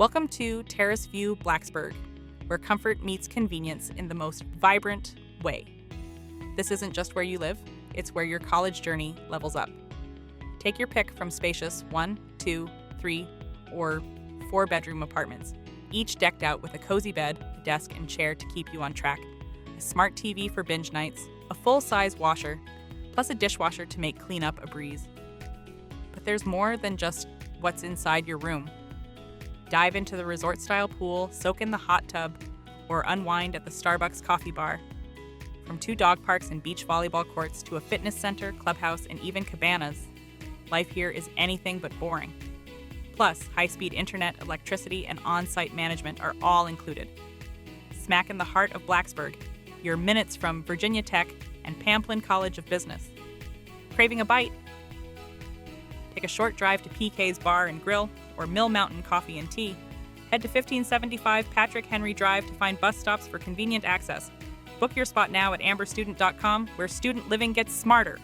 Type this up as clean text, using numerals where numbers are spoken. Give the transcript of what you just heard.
Welcome to Terrace View Blacksburg, where comfort meets convenience in the most vibrant way. This isn't just where you live, it's where your college journey levels up. Take your pick from spacious 1, 2, 3, or 4-bedroom apartments, each decked out with a cozy bed, a desk, and chair to keep you on track, a smart TV for binge nights, a full-size washer, plus a dishwasher to make cleanup a breeze. But there's more than just what's inside your room. Dive into the resort-style pool, soak in the hot tub, or unwind at the Starbucks coffee bar. From 2 dog parks and beach volleyball courts to a fitness center, clubhouse, and even cabanas, life here is anything but boring. Plus, high-speed internet, electricity, and on-site management are all included. Smack in the heart of Blacksburg, you're minutes from Virginia Tech and Pamplin College of Business. Craving a bite? Take a short drive to PK's Bar and Grill or Mill Mountain Coffee and Tea. Head to 1575 Patrick Henry Drive to find bus stops for convenient access. Book your spot now at amberstudent.com, where student living gets smarter.